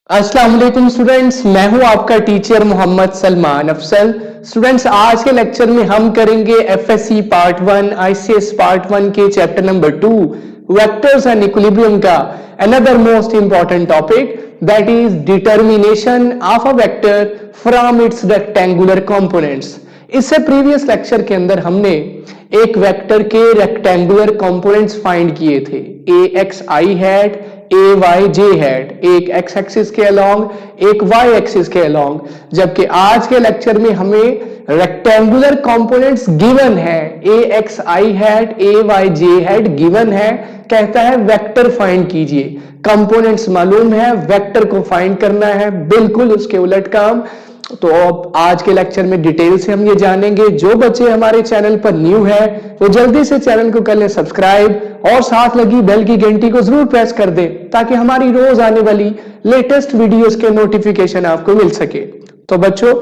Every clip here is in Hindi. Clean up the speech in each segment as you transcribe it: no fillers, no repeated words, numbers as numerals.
अस्सलाम वालेकुम स्टूडेंट्स, मैं हूं आपका टीचर मोहम्मद सलमान अफसल। स्टूडेंट्स, आज के लेक्चर में हम करेंगे एफएससी पार्ट 1 आईसीएस पार्ट 1 के chapter number 2 vectors and equilibrium का another most important topic that is determination of a vector from its rectangular components. इससे प्रीवियस लेक्चर के अंदर हमने एक वेक्टर के रेक्टेंगुलर कंपोनेंट्स फाइंड किए थे, ए X I hat, A Y J hat, एक एक्स एक्सिस के अलोंग एक वाई एक्सिस के अलोंग। जबकि आज के लेक्चर में हमें रेक्टेंगुलर कंपोनेंट्स गिवन है, ए X I hat, A Y J hat given है। कहता है वेक्टर फाइंड कीजिए, कंपोनेंट्स मालूम है, वेक्टर को फाइंड करना है, बिल्कुल उसके उलट काम। तो अब आज के लेक्चर में डिटेल से हम ये जानेंगे। जो बच्चे हमारे चैनल पर न्यू है वो जल्दी से चैनल को कर लें सब्सक्राइब और साथ लगी बेल की घंटी को जरूर प्रेस कर दें ताकि हमारी रोज आने वाली लेटेस्ट वीडियोस के नोटिफिकेशन आपको मिल सके। तो बच्चों,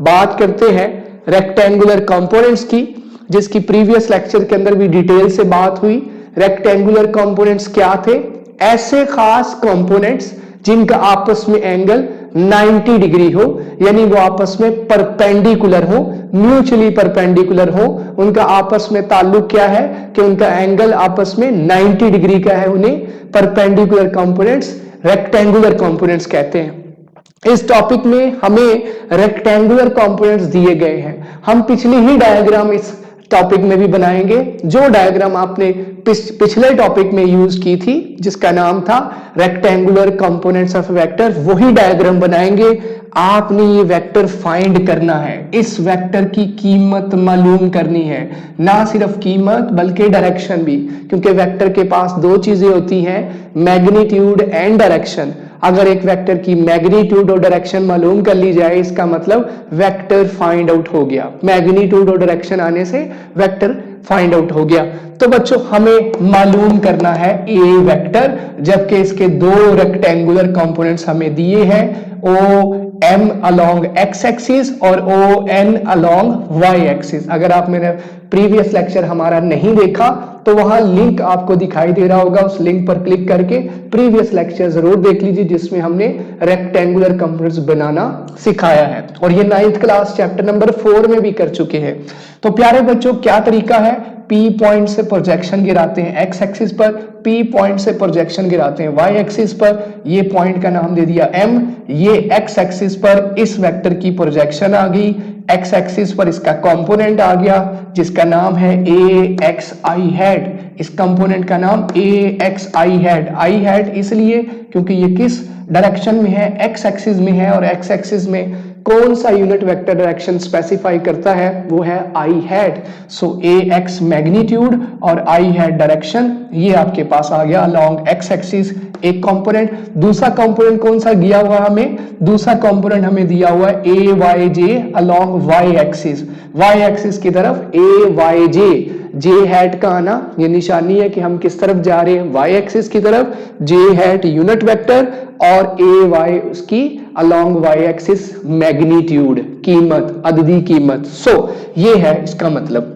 बात करते हैं रेक्टेंगुलर कंपोनेंट्स की, जिसकी प्रीवियस लेक्चर के अंदर भी डिटेल से बात हुई। रेक्टेंगुलर कंपोनेंट्स क्या थे? ऐसे खास कंपोनेंट्स जिनका आपस में एंगल 90 डिग्री हो, यानी वो आपस में परपेंडिकुलर हो, म्यूचुअली परपेंडिकुलर हो। उनका आपस में ताल्लुक क्या है कि उनका एंगल आपस में 90 डिग्री का है। उन्हें परपेंडिकुलर कंपोनेंट्स रेक्टेंगुलर कंपोनेंट्स कहते हैं। इस टॉपिक में हमें रेक्टेंगुलर कंपोनेंट्स दिए गए हैं। हम पिछली ही डायग्राम इस टॉपिक में भी बनाएंगे, जो डायग्राम आपने पिछले टॉपिक में यूज की थी जिसका नाम था रेक्टेंगुलर कंपोनेंट्स ऑफ वेक्टर, वही डायग्राम बनाएंगे। आपने ये वेक्टर फाइंड करना है, इस वेक्टर की कीमत मालूम करनी है, ना सिर्फ कीमत बल्कि डायरेक्शन भी, क्योंकि वेक्टर के पास दो चीजें होती हैं, मैग्नीट्यूड एंड डायरेक्शन। अगर एक वेक्टर की मैग्नीट्यूड और डायरेक्शन मालूम कर ली जाए, इसका मतलब वेक्टर फाइंड आउट हो गया। मैग्नीट्यूड और डायरेक्शन आने से वेक्टर फाइंड आउट हो गया। तो बच्चों, हमें मालूम करना है ए वेक्टर, जबकि इसके दो रेक्टेंगुलर कंपोनेंट्स हमें दिए हैं, O M along X axis और O N along Y axis. अगर आप मेरे प्रीवियस लेक्चर हमारा नहीं देखा तो वहां लिंक आपको दिखाई दे रहा होगा, उस लिंक पर क्लिक करके प्रीवियस लेक्चर जरूर देख लीजिए जिसमें हमने रेक्टेंगुलर कंपोनेंट्स बनाना सिखाया है। और ये 9th क्लास चैप्टर नंबर 4 में भी कर चुके हैं। तो प्यारे बच्चों, क्या तरीका है? P पॉइंट से प्रोजेक्शन गिराते हैं एक्स एक्सिस पर, P पॉइंट से प्रोजेक्शन गिराते हैं वाई एक्सिस पर। ये पॉइंट का नाम दे दिया M, ये एक्स एक्सिस पर इस वेक्टर की प्रोजेक्शन आ गई, एक्स एक्सिस पर इसका कंपोनेंट आ गया जिसका नाम है ए एक्स आई हैट। इस कंपोनेंट का नाम ए X I hat. I hat इसलिए क्योंकि ये किस डायरेक्शन में है? एक्स एक्सिस में है, और एक्स एक्सिस में कौन सा यूनिट वेक्टर डायरेक्शन स्पेसिफाई करता है? वो है आई हैट। सो ए एक्स मैग्नीट्यूड और आई हैट डायरेक्शन, ये आपके पास आ गया अलोंग एक्स एक्सिस एक कंपोनेंट। दूसरा कंपोनेंट कौन सा दिया हुआ हमें? दूसरा कंपोनेंट हमें दिया हुआ है A Y J along Y axis. Y axis की तरफ ए वाई जे, जे हैट का आना ये निशानी है कि हम किस तरफ जा रहे हैं, वाई एक्सिस की तरफ। जे हैट यूनिट वेक्टर और ए वाई उसकी अलोंग वाई एक्सिस मैग्नीट्यूड, कीमत, अददी कीमत। सो ये है इसका मतलब,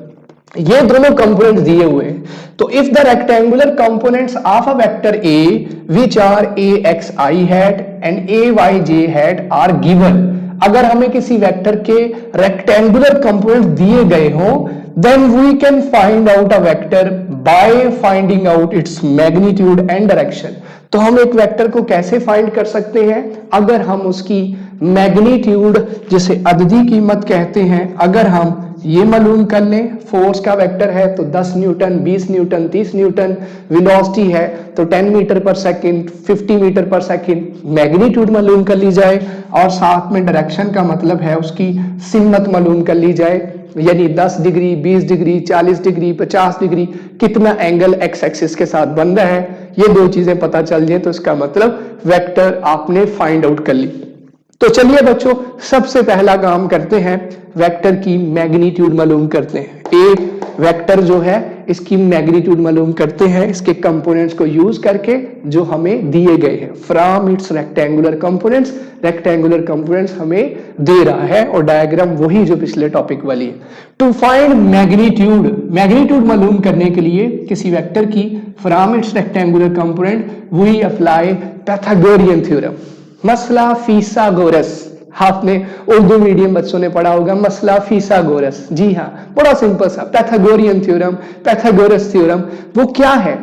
ये दोनों कंपोनेंट्स दिए हुए हैं। तो if the rectangular components of a vector A which are A X I hat and A Y J hat are given, अगर हमें किसी वेक्टर के रेक्टेंगुलर कंपोनेंट्स दिए गए हो, then we can find out a vector by finding out its magnitude and direction। तो हम एक वेक्टर को कैसे फाइंड कर सकते हैं? अगर हम उसकी मैग्नीट्यूड, जिसे अददी कीमत कहते हैं, अगर हम ये मालूम कर लें, फोर्स का वेक्टर है तो 10 न्यूटन, 20 न्यूटन, 30 न्यूटन, वेलोसिटी है तो 10 मीटर पर सेकंड, 50 मीटर पर सेकंड, मैग्नीट्यूड मालूम कर ली जाए, और साथ में डायरेक्शन का मतलब है उसकी सिमत मालूम कर ली जाए, यानी 10 डिग्री, 20 डिग्री, 40 डिग्री, 50 डिग्री, कितना एंगल एक्स एक्सिस के साथ बन रहा है, ये दो चीजें पता चल जाए तो इसका मतलब वेक्टर आपने फाइंड आउट कर ली। तो चलिए बच्चों, सबसे पहला काम करते हैं, वेक्टर की मैग्नीट्यूड मालूम करते हैं। एक वेक्टर जो है इसकी मैग्नीट्यूड मालूम करते हैं इसके कंपोनेंट्स को यूज करके जो हमें दिए गए हैं from its rectangular components. Rectangular components हमें दे रहा है और डायग्राम वही जो पिछले टॉपिक वाली है। टू फाइंड मैग्नीट्यूड, मैग्नीट्यूड मालूम करने के लिए किसी वेक्टर की from its rectangular component we apply Pythagorean theorem. मसला फीसागोरस, आपने उर्दू मीडियम बच्चों ने पढ़ा होगा मसला फीसागोरस। जी हाँ, बड़ा सिंपल सा पैथागोरियन थ्योरम, पैथागोरस थ्योरम। वो क्या है?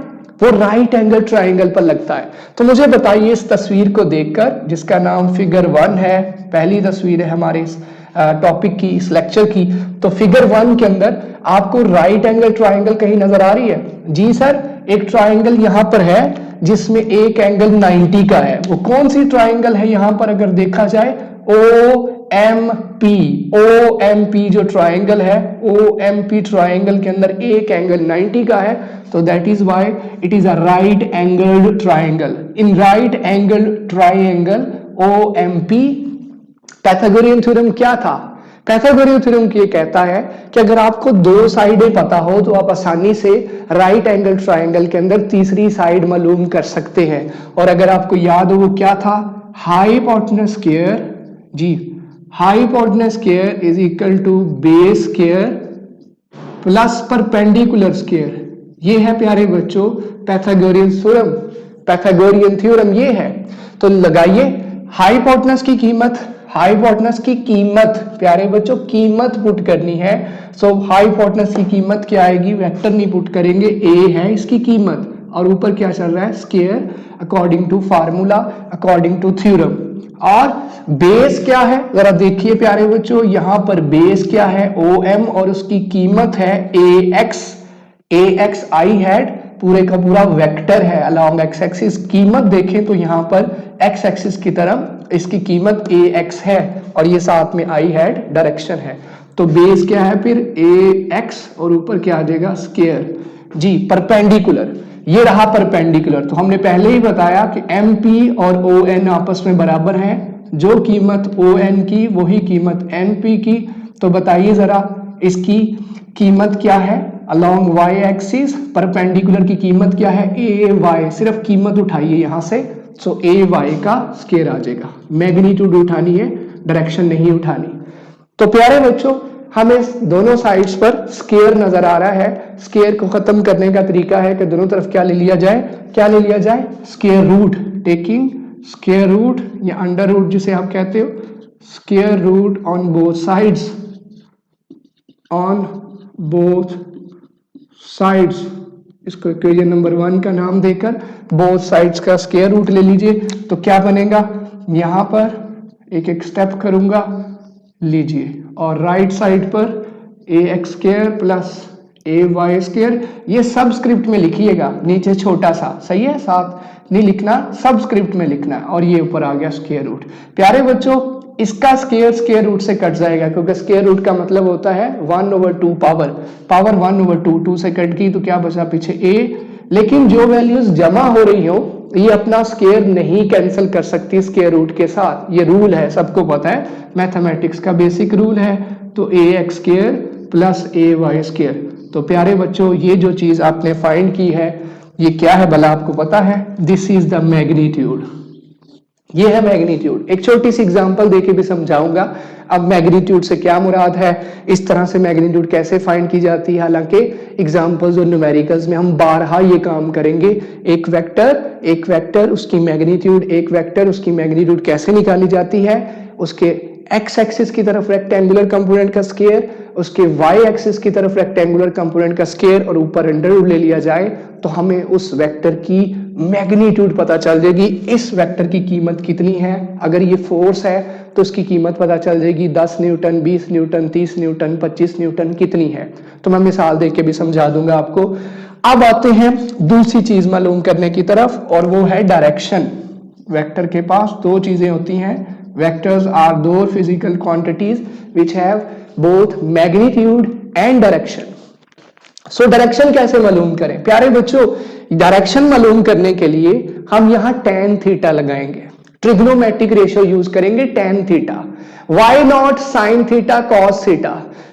वो राइट एंगल ट्राइंगल पर लगता है। तो मुझे बताइए इस तस्वीर को देखकर, जिसका नाम फिगर 1 है, पहली तस्वीर है हमारे इस टॉपिक की, इस लेक्चर की। तो फिगर 1 के अंदर आपको राइट एंगल ट्राइंगल कहीं नजर आ रही है? जी सर, एक ट्राइंगल यहां पर है जिसमें एक एंगल 90 का है। वो कौन सी ट्राइंगल है यहां पर अगर देखा जाए? OMP जो ट्राइंगल है, OMP ट्राइंगल के अंदर एक एंगल 90 का है, तो that is why it is a right angled triangle. In right angle triangle OMP, Pythagorean theorem क्या था? पैथागोरियन थ्योरम ये कहता है कि अगर आपको दो साइडें पता हो तो आप आसानी से राइट एंगल ट्राइंगल के अंदर तीसरी साइड मालूम कर सकते हैं। और अगर आपको याद हो वो क्या था? हाइपोटेनस स्क्वायर, जी, hypotenuse square is equal to base square plus perpendicular square. ये है प्यारे बच्चों पैथागोरियन थ्योरम। पैथागोरियन थ्योरम ये है। तो लगाइए हाइपोटेनस की कीमत, हाइपोटेनस की कीमत प्यारे बच्चों कीमत पुट करनी है। सो हाइपोटेनस की कीमत क्या आएगी? वेक्टर नहीं पुट करेंगे, ए है इसकी कीमत और ऊपर क्या चल रहा है? Square, according to formula, according to theorem. और बेस क्या है जरा देखिए प्यारे बच्चों, यहां पर बेस क्या है? OM और उसकी कीमत है AX। AX आई हैड पूरे का पूरा वेक्टर है अलोंग एक्स एक्सिस। कीमत देखें तो यहां पर एक्स एक्सिस की तरफ इसकी कीमत AX है और ये साथ में आई हैड डायरेक्शन है। तो बेस क्या है फिर? AX और ऊपर क्या आ जाएगा? स्क्वायर। जी, परपेंडिकुलर, ये रहा परपेंडिकुलर। तो हमने पहले ही बताया कि MP और ON आपस में बराबर हैं। जो कीमत ON की वही कीमत NP की। तो बताइए जरा इसकी कीमत क्या है अलोंग y एक्सिस? परपेंडिकुलर की कीमत क्या है? AY। सिर्फ कीमत उठाइए यहां से, सो AY का स्क्वायर आ जाएगा। मैग्नीट्यूड उठानी है, डायरेक्शन नहीं उठानी। तो प्यारे बच्चों हमें दोनों साइड्स पर स्क्वायर नजर आ रहा है। स्क्वायर को खत्म करने का तरीका है कि दोनों तरफ क्या ले लिया जाए? क्या ले लिया जाए? Square root. Taking square root या अंडर रूट जिसे आप कहते हो, square root on both sides, on both sides. इसको इक्वेशन नंबर 1 का नाम देकर बोथ साइड्स का स्क्वायर रूट ले लीजिए। तो क्या बनेगा? यहां पर एक एक स्टेप करूंगा, लीजिए, और राइट साइड पर AX square plus AY square. ये सबस्क्रिप्ट में लिखिएगा, नीचे छोटा सा, सही है, साथ नहीं लिखना, सबस्क्रिप्ट में लिखना है। और ये ऊपर आ गया स्क्वायर रूट। प्यारे बच्चों इसका स्क्वायर स्क्वायर रूट से कट जाएगा, क्योंकि स्क्वायर रूट का मतलब होता है 1/2 पावर 1/2। 2 से कट गई तो क्या बचा पीछे? A। लेकिन जो वैल्यूज जमा हो रही हो ये अपना स्क्वायर नहीं कैंसिल कर सकती स्क्वायर रूट के साथ। ये रूल है, सबको पता है, मैथमेटिक्स का बेसिक रूल है। तो AX square plus AY square. तो प्यारे बच्चों ये जो चीज आपने फाइंड की है ये क्या है भला आपको पता है? This is the magnitude. ये है मैग्नीट्यूड। एक छोटी सी एग्जांपल देके भी समझाऊंगा अब मैग्नीट्यूड से क्या मुराद है, इस तरह से मैग्नीट्यूड कैसे फाइंड की जाती है। हालांकि एग्जांपल्स और न्यूमेरिकल्स में हम बारहा ये काम करेंगे। एक वेक्टर उसकी मैग्नीट्यूड, एक वेक्टर उसकी मैग्नीट्यूड कैसे निकाली जाती है, उसके एक्स एक्सिस की तरफ रेक्टेंगुलर कंपोनेंट का स्क्वायर, उसके वाई एक्सिस की तरफ रेक्टेंगुलर कंपोनेंट का स्क्वायर और ऊपर अंडर रूट ले लिया जाए तो हमें उस वेक्टर की मैग्नीट्यूड पता चल जाएगी। इस वेक्टर की कीमत कितनी है? अगर ये फोर्स है तो उसकी कीमत पता चल जाएगी 10 न्यूटन, 20 न्यूटन, 30 न्यूटन, 25 न्यूटन कितनी है। तो मैं मिसाल देके भी समझा दूंगा आपको। अब आते हैं दूसरी चीज मालूम करने की तरफ और वो है डायरेक्शन। वेक्टर के पास दो चीजें होती हैं। Vectors are those physical quantities which have both magnitude and direction. So direction कैसे मालूम करें? प्यारे बच्चों डायरेक्शन मालूम करने के लिए हम यहाँ tan थीटा लगाएंगे, ट्रिग्नोमेट्रिक रेशियो यूज करेंगे tan theta. Why not sin theta cos theta?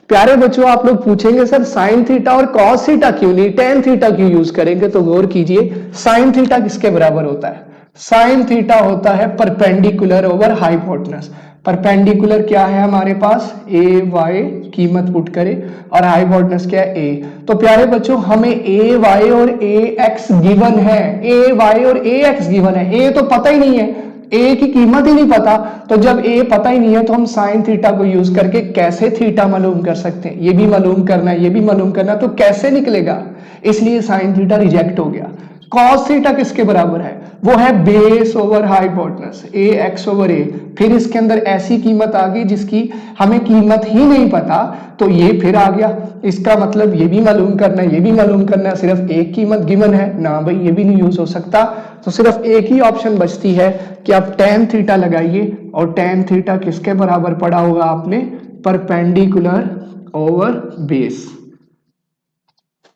प्यारे बच्चों आप लोग पूछेंगे सर sin थीटा और cos थीटा क्यों नहीं, tan थीटा क्यों यूज करेंगे? तो गौर कीजिए sin थीटा किसके बराबर होता है? साइन थीटा होता है परपेंडिकुलर ओवर हाइपोटेनस। परपेंडिकुलर क्या है हमारे पास? AY, कीमत पुट करें, और हाइपोटेनस क्या है? A। तो प्यारे बच्चों हमें AY और AX गिवन है, AY और AX गिवन है, A तो पता ही नहीं है ए की कीमत ही नहीं पता, तो जब ए पता ही नहीं है तो हम साइन थीटा को यूज करके कैसे थीटा मालूम कर सकते हैं? ये भी मालूम करना है, ये भी मालूम करना, तो कैसे निकलेगा? इसलिए साइन थीटा रिजेक्ट हो गया। कॉस थीटा किसके बराबर है? वो है बेस ओवर हाइपोटेनस, ए एक्स ओवर ए। फिर इसके अंदर ऐसी कीमत आ गई जिसकी हमें कीमत ही नहीं पता, तो ये फिर आ गया। इसका मतलब ये भी मालूम करना है, ये भी मालूम करना है, सिर्फ एक कीमत गिवन है ना भाई, ये भी नहीं यूज हो सकता। तो सिर्फ एक ही ऑप्शन बचती है कि आप tan थीटा लगाइए, और tan थीटा किसके बराबर पढ़ा होगा आपने? Perpendicular over base,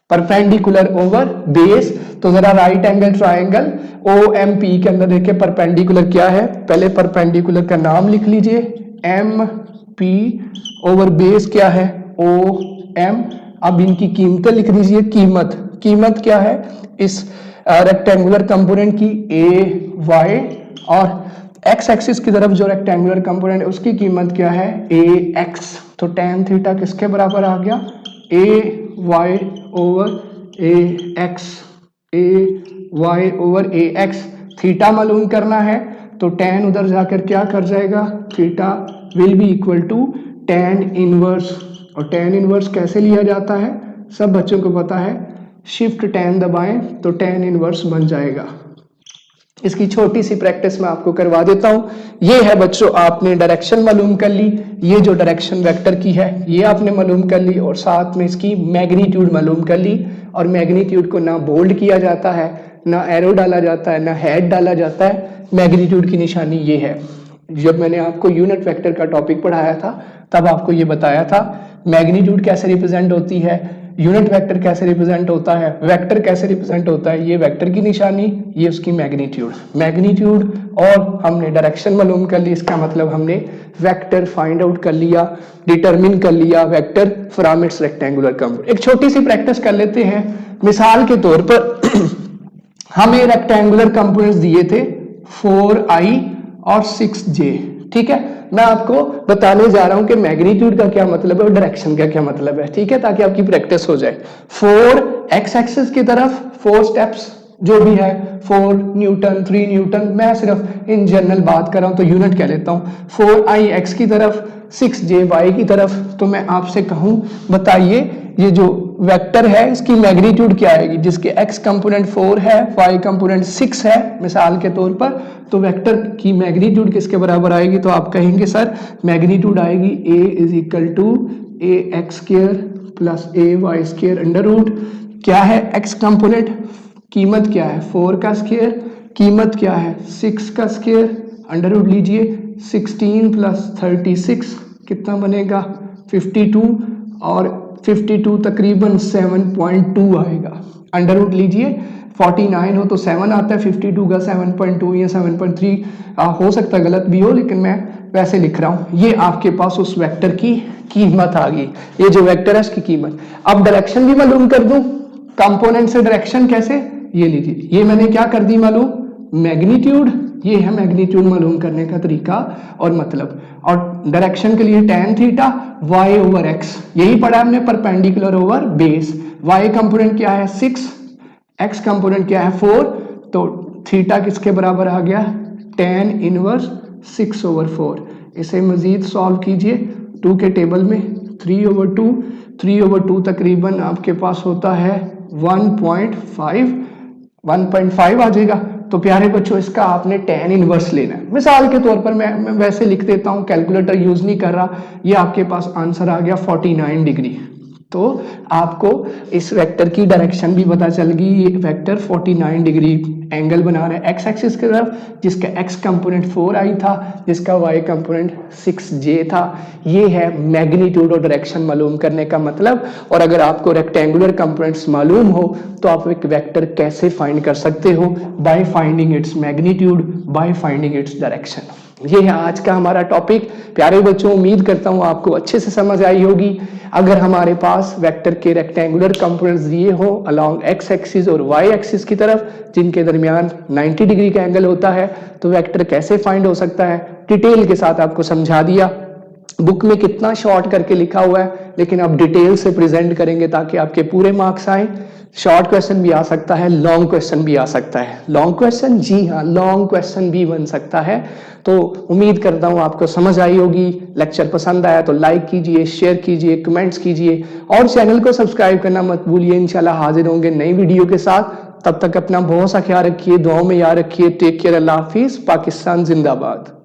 perpendicular over base. तो जरा राइट एंगल ट्राइंगल OMP के अंदर देखिए परपेंडिकुलर क्या है, पहले परपेंडिकुलर का नाम लिख लीजिए, MP ओवर बेस क्या है? OM। अब इनकी कीमतें लिख दीजिए, कीमत क्या है इस रेक्टेंगुलर कंपोनेंट की? AY, और एक्स एक्सिस की तरफ जो रेक्टेंगुलर कंपोनेंट है उसकी कीमत क्या है? AX। तो tan थीटा किसके बराबर आ गया? AY over AX, AY over AX। Theta मालूम करना है तो tan उधर जाकर क्या कर जाएगा? Theta will be equal to tan inverse. और tan इनवर्स कैसे लिया जाता है? सब बच्चों को पता है, शिफ्ट tan दबाएं तो tan इनवर्स बन जाएगा। इसकी छोटी सी प्रैक्टिस मैं आपको करवा देता हूं। ये है बच्चों, आपने डायरेक्शन मालूम कर ली, ये जो डायरेक्शन वेक्टर की है ये आपने मालूम कर ली, और साथ में इसकी मैग्नीट्यूड मालूम कर ली। और मैग्नीट्यूड को ना बोल्ड किया जाता है, ना एरो डाला जाता है, ना हेड डाला जाता है। मैग्नीट्यूड की निशानी ये है। जब मैंने आपको यूनिट वेक्टर का टॉपिक पढ़ाया था तब आपको ये बताया था मैग्नीट्यूड कैसे रिप्रेजेंट होती है, यूनिट वेक्टर कैसे रिप्रेजेंट होता है, वेक्टर कैसे रिप्रेजेंट होता है। ये वेक्टर की निशानी, ये उसकी मैग्नीट्यूड। और हमने डायरेक्शन मालूम कर ली, इसका मतलब हमने वेक्टर फाइंड आउट कर लिया, डिटरमिन कर लिया vector from its rectangular component. एक छोटी सी प्रैक्टिस कर लेते हैं। मिसाल के तौर पर हमें रेक्टेंगुलर कंपोनेंट्स दिए थे 4i और 6j, ठीक है। मैं आपको बताने जा रहा हूं कि मैग्नीट्यूड का क्या मतलब है और डायरेक्शन का क्या मतलब है, ठीक है, ताकि आपकी प्रैक्टिस हो जाए। 4 एक्स एक्सिस की तरफ 4 स्टेप्स जो भी है, 4 न्यूटन, 3 न्यूटन, मैं सिर्फ इन जनरल बात कर रहा हूं तो यूनिट कह लेता हूं। 4i एक्स की तरफ, 6j वाई की तरफ। तो मैं आपसे कहूं, बताइए ये जो वेक्टर है इसकी मैग्नीट्यूड क्या आएगी? जिसके x कंपोनेंट 4 है, y कंपोनेंट 6 है मिसाल के तौर पर, तो वेक्टर की मैग्नीट्यूड किसके बराबर आएगी? तो आप कहेंगे सर मैग्नीट्यूड आएगी a is equal to ax square plus ay square under root. क्या है x कंपोनेंट? कीमत क्या है? 4 का स्क्वायर, कीमत क्या है? 6 का स्क्वायर, अंडर रूट लीजिए 16 प्लस 36 कितना बनेगा? 52, और 52 तकरीबन 7.2 आएगा। अंडर रूट लीजिए 49 हो तो 7 आता है, 52 का 7.2 या 7.3 हो सकता है, गलत भी हो, लेकिन मैं वैसे लिख रहा हूं। ये आपके पास उस वेक्टर की कीमत आ गई, ये जो वेक्टर है इसकी कीमत। अब डायरेक्शन भी मालूम कर दूं, कंपोनेंट से डायरेक्शन कैसे? ये लीजिए, ये मैंने क्या कर दी मालूम? मैग्नीट्यूड। ये है मैग्नीट्यूड मालूम करने का तरीका और मतलब। और डायरेक्शन के लिए tan theta y over x, यही पढ़ा हमने, perpendicular over base. y component क्या है? 6, x कंपोनेंट क्या है? 4। तो थीटा किसके बराबर आ गया? tan inverse 6 over 4। इसे मजीद सॉल्व कीजिए 2 के टेबल में, 3 ओवर 2, 3 ओवर 2 तकरीबन आपके पास होता है 1.5 आ जाएगा। तो प्यारे बच्चों इसका आपने tan इनवर्स लेना है। मिसाल के तौर पर मैं वैसे लिख देता हूं, कैलकुलेटर यूज नहीं कर रहा। ये आपके पास आंसर आ गया 49 डिग्री। तो आपको इस वेक्टर की डायरेक्शन भी पता चल गई। ये वेक्टर 49 डिग्री एंगल बना रहा है एक्स एक्सिस की तरफ, जिसका x कंपोनेंट 4i था, जिसका y कंपोनेंट 6j था। ये है मैग्नीट्यूड और डायरेक्शन मालूम करने का मतलब। और अगर आपको रेक्टेंगुलर कंपोनेंट्स मालूम हो तो आप एक वेक्टर कैसे फाइंड कर सकते हो? By finding its magnitude, by finding its direction. ये है आज का हमारा टॉपिक। प्यारे बच्चों, उम्मीद करता हूं आपको अच्छे से समझ आई होगी। अगर हमारे पास वेक्टर के रेक्टेंगुलर कंपोनेंट्स दिए हो अलोंग एक्स एक्सिस और वाई एक्सिस की तरफ, जिनके दरमियान 90 डिग्री का एंगल होता है, तो वेक्टर कैसे फाइंड हो सकता है डिटेल के साथ आपको समझा दिया। बुक में कितना शॉर्ट करके लिखा हुआ है, लेकिन अब डिटेल से प्रेजेंट करेंगे ताकि आपके पूरे मार्क्स आए। शॉर्ट क्वेश्चन भी आ सकता है, लॉन्ग क्वेश्चन भी आ सकता है। लॉन्ग क्वेश्चन, जी हाँ, लॉन्ग क्वेश्चन भी बन सकता है। तो उम्मीद करता हूँ आपको समझ आई होगी। लेक्चर पसंद आया तो लाइक कीजिए, शेयर कीजिए, कमेंट्स कीजिए और चैनल को सब्सक्राइब करना मत भूलिए। इंशाल्लाह हाजिर होंगे नई वीडियो के साथ। तब तक अपना बहुत सा ख्याल रखिए, दुआओं में याद रखिए। टेक केयर, अल्लाह हाफिज, पाकिस्तान जिंदाबाद।